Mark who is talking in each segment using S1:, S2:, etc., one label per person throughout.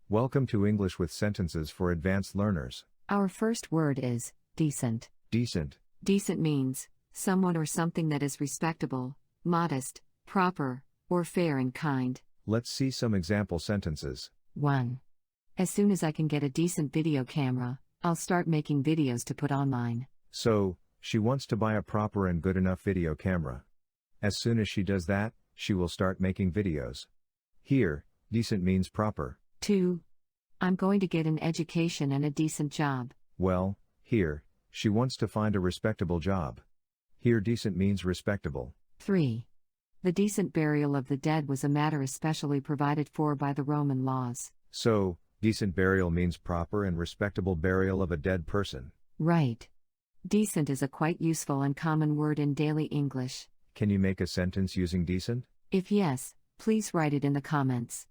S1: Welcome to English with Sentences for Advanced Learners.
S2: Our first word is decent.
S1: Decent.
S2: Decent means someone or something that is respectable, modest, proper, or fair and kind.
S1: Let's see some example sentences.
S2: 1. As soon as I can get a decent video camera, I'll start making videos to put online.
S1: So, she wants to buy a proper and good enough video camera. As soon as she does that, she will start making videos. Here, decent means proper.
S2: 2. I'm going to get an education and a decent job.
S1: Well, here, she wants to find a respectable job. Here decent means respectable.
S2: 3. The decent burial of the dead was a matter especially provided for by the Roman laws.
S1: So, decent burial means proper and respectable burial of a dead person.
S2: Right. Decent is a quite useful and common word in daily English.
S1: Can you make a sentence using decent?
S2: If yes, please write it in the comments.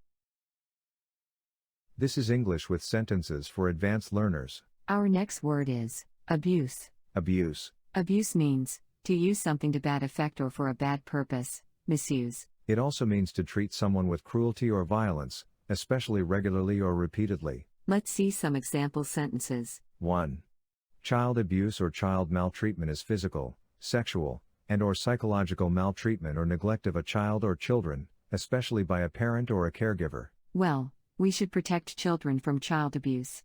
S1: This is English with Sentences for Advanced Learners.
S2: Our next word is abuse.
S1: Abuse.
S2: Abuse means to use something to bad effect or for a bad purpose, misuse.
S1: It also means to treat someone with cruelty or violence, especially regularly or repeatedly.
S2: Let's see some example sentences.
S1: 1. Child abuse or child maltreatment is physical, sexual, and/or psychological maltreatment or neglect of a child or children, especially by a parent or a caregiver.
S2: Well, we should protect children from child abuse.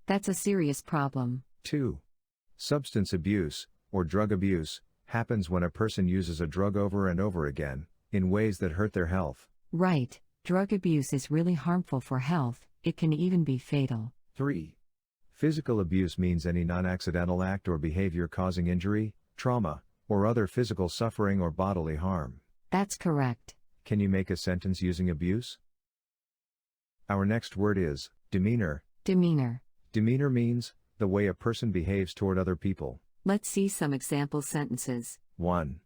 S2: That's a serious problem.
S1: 2. Substance abuse, or drug abuse, happens when a person uses a drug over and over again, in ways that hurt their health.
S2: Right, drug abuse is really harmful for health, it can even be fatal.
S1: 3. Physical abuse means any non-accidental act or behavior causing injury, trauma, or other physical suffering or bodily harm.
S2: That's correct.
S1: Can you make a sentence using abuse? Our next word is demeanor.
S2: Demeanor.
S1: Demeanor means the way a person behaves toward other people.
S2: Let's see some example sentences.
S1: 1.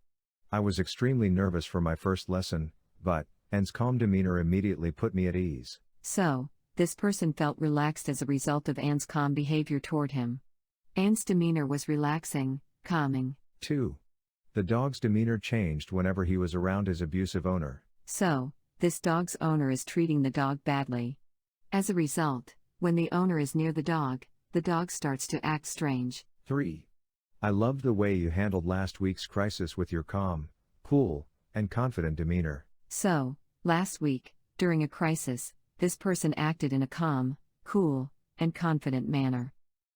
S1: I was extremely nervous for my first lesson, but Anne's calm demeanor immediately put me at ease.
S2: So, this person felt relaxed as a result of Anne's calm behavior toward him. Anne's demeanor was relaxing, calming.
S1: 2. The dog's demeanor changed whenever he was around his abusive owner.
S2: So, this dog's owner is treating the dog badly. As a result, when the owner is near the dog starts to act strange.
S1: 3. I loved the way you handled last week's crisis with your calm, cool, and confident demeanor.
S2: So, last week, during a crisis, this person acted in a calm, cool, and confident manner.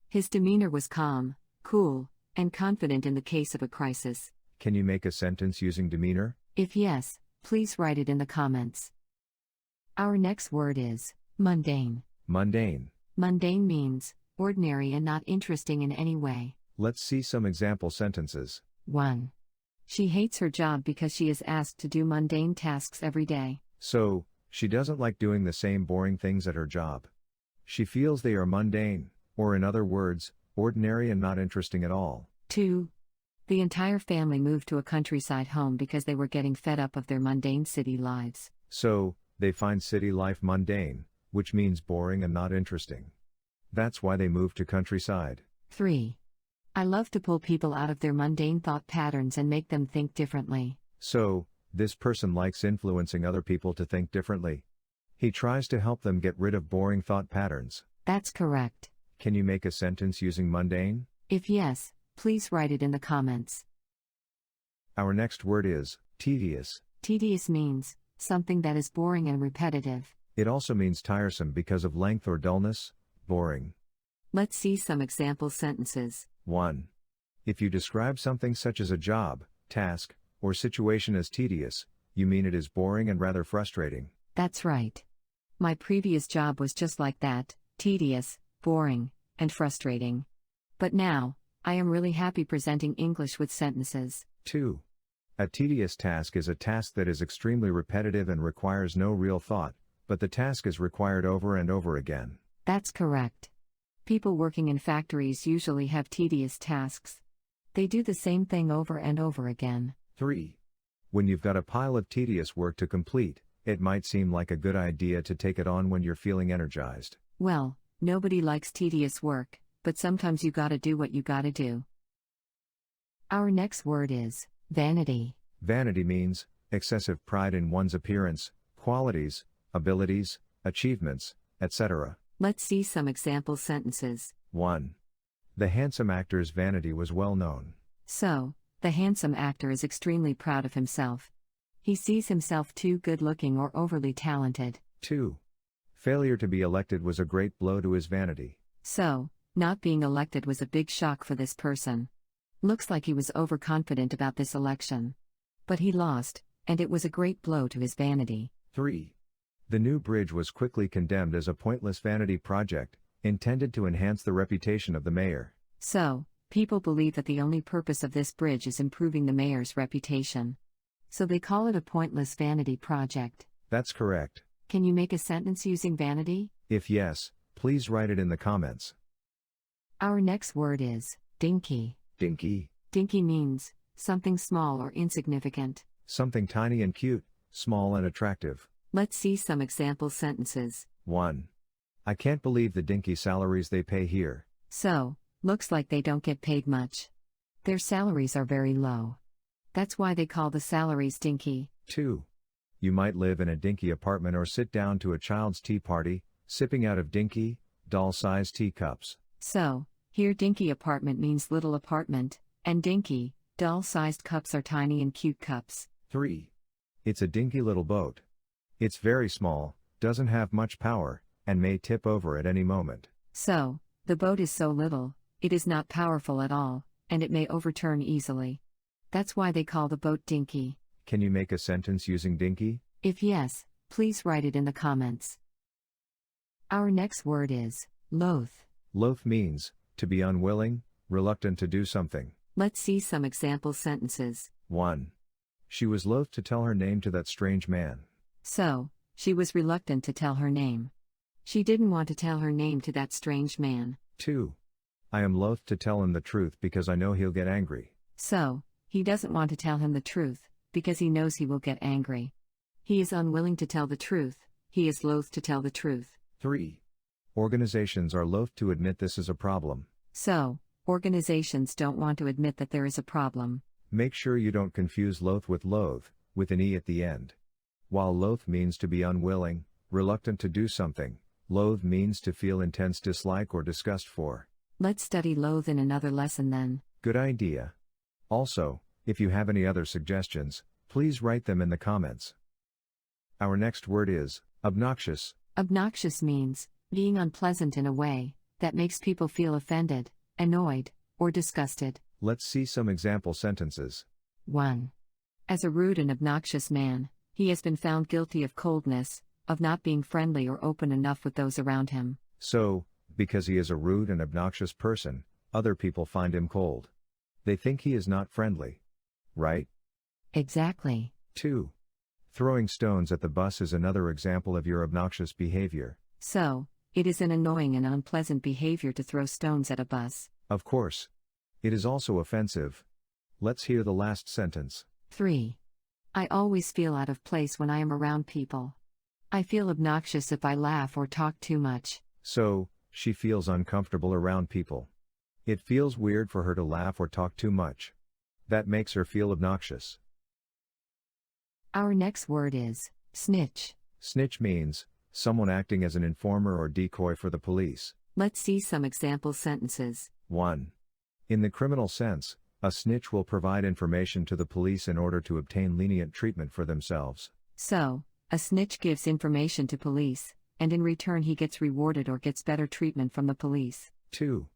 S2: His demeanor was calm, cool, and confident in the case of a crisis.
S1: Can you make a sentence using demeanor?
S2: If yes, please write it in the comments. Our next word is mundane.
S1: Mundane.
S2: Mundane means ordinary and not interesting in any way.
S1: Let's see some example sentences.
S2: 1. She hates her job because she is asked to do mundane tasks every day.
S1: So, she doesn't like doing the same boring things at her job. She feels they are mundane, or in other words, ordinary and not interesting at all.
S2: 2. The entire family moved to a countryside home because they were getting fed up of their mundane city lives.
S1: So, they find city life mundane, which means boring and not interesting. That's why they moved to countryside.
S2: 3. I love to pull people out of their mundane thought patterns and make them think differently.
S1: So, this person likes influencing other people to think differently. He tries to help them get rid of boring thought patterns.
S2: That's correct.
S1: Can you make a sentence using mundane?
S2: If yes, please write it in the comments.
S1: Our next word is tedious.
S2: Tedious means something that is boring and repetitive.
S1: It also means tiresome because of length or dullness, boring.
S2: Let's see some example sentences.
S1: 1. If you describe something such as a job, task, or situation as tedious, you mean it is boring and rather frustrating.
S2: That's right. My previous job was just like that, tedious, boring, and frustrating. But now, I am really happy presenting English with sentences.
S1: 2. A tedious task is a task that is extremely repetitive and requires no real thought, but the task is required over and over again.
S2: That's correct. People working in factories usually have tedious tasks. They do the same thing over and over again.
S1: 3. When you've got a pile of tedious work to complete, it might seem like a good idea to take it on when you're feeling energized.
S2: Well, nobody likes tedious work, but sometimes you gotta do what you gotta do. Our next word is vanity.
S1: Vanity means excessive pride in one's appearance, qualities, abilities, achievements, etc.
S2: Let's see some example sentences.
S1: 1. The handsome actor's vanity was well known.
S2: So, the handsome actor is extremely proud of himself. He sees himself too good-looking or overly talented.
S1: 2. Failure to be elected was a great blow to his vanity.
S2: So, not being elected was a big shock for this person. Looks like he was overconfident about this election. But he lost, and it was a great blow to his vanity.
S1: 3. The new bridge was quickly condemned as a pointless vanity project, intended to enhance the reputation of the mayor.
S2: So, people believe that the only purpose of this bridge is improving the mayor's reputation. So they call it a pointless vanity project.
S1: That's correct.
S2: Can you make a sentence using vanity?
S1: If yes, please write it in the comments.
S2: Our next word is dinky.
S1: Dinky.
S2: Dinky means something small or insignificant.
S1: Something tiny and cute, small and attractive.
S2: Let's see some example sentences.
S1: 1. I can't believe the dinky salaries they pay here.
S2: So, looks like they don't get paid much. Their salaries are very low. That's why they call the salaries dinky.
S1: 2. You might live in a dinky apartment or sit down to a child's tea party, sipping out of dinky, doll-sized teacups.
S2: So, here dinky apartment means little apartment, and dinky, doll-sized cups are tiny and cute cups.
S1: 3. It's a dinky little boat. It's very small, doesn't have much power, and may tip over at any moment.
S2: So, the boat is so little, it is not powerful at all, and it may overturn easily. That's why they call the boat dinky.
S1: Can you make a sentence using dinky?
S2: If yes, please write it in the comments. Our next word is loath.
S1: Loath means to be unwilling, reluctant to do something.
S2: Let's see some example sentences.
S1: 1. She was loath to tell her name to that strange man.
S2: So, she was reluctant to tell her name. She didn't want to tell her name to that strange man.
S1: 2. I am loath to tell him the truth because I know he'll get angry.
S2: So, he doesn't want to tell him the truth, because he knows he will get angry. He is unwilling to tell the truth, he is loath to tell the truth.
S1: 3. Organizations are loath to admit this is a problem.
S2: So, organizations don't want to admit that there is a problem.
S1: Make sure you don't confuse loath with loathe, with an E at the end. While loath means to be unwilling, reluctant to do something, loathe means to feel intense dislike or disgust for.
S2: Let's study loathe in another lesson then.
S1: Good idea. Also, if you have any other suggestions, please write them in the comments. Our next word is obnoxious.
S2: Obnoxious means being unpleasant in a way that makes people feel offended, annoyed, or disgusted.
S1: Let's see some example sentences.
S2: 1. As a rude and obnoxious man, he has been found guilty of coldness, of not being friendly or open enough with those around him.
S1: So, because he is a rude and obnoxious person, other people find him cold. They think he is not friendly. Right?
S2: Exactly.
S1: 2. Throwing stones at the bus is another example of your obnoxious behavior.
S2: So, it is an annoying and unpleasant behavior to throw stones at a bus.
S1: Of course. It is also offensive. Let's hear the last sentence.
S2: 3. I always feel out of place when I am around people. I feel obnoxious if I laugh or talk too much.
S1: So, she feels uncomfortable around people. It feels weird for her to laugh or talk too much. That makes her feel obnoxious.
S2: Our next word is snitch.
S1: Snitch means someone acting as an informer or decoy for the police.
S2: Let's see some example sentences.
S1: 1. In the criminal sense, a snitch will provide information to the police in order to obtain lenient treatment for themselves.
S2: So, a snitch gives information to police, and in return he gets rewarded or gets better treatment from the police.
S1: 2.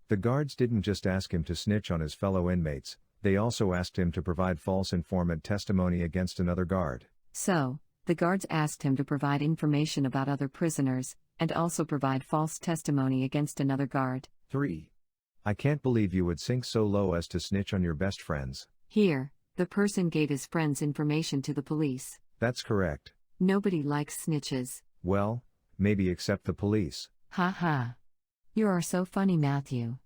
S1: The guards didn't just ask him to snitch on his fellow inmates, they also asked him to provide false informant testimony against another guard.
S2: So, the guards asked him to provide information about other prisoners, and also provide false testimony against another guard.
S1: 3. I can't believe you would sink so low as to snitch on your best friends.
S2: Here, the person gave his friends information to the police.
S1: That's correct.
S2: Nobody likes snitches.
S1: Well, maybe except the police.
S2: Ha ha. You are so funny, Matthew.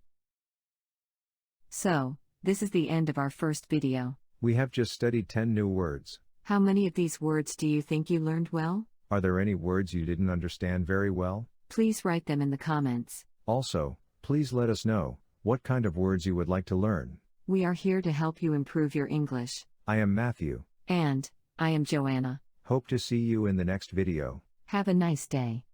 S2: So, this is the end of our first video.
S1: We have just studied 10 new words.
S2: How many of these words do you think you learned well?
S1: Are there any words you didn't understand very well?
S2: Please write them in the comments.
S1: Also, please let us know what kind of words you would like to learn.
S2: We are here to help you improve your English.
S1: I am Matthew.
S2: And I am Joanna.
S1: Hope to see you in the next video.
S2: Have a nice day.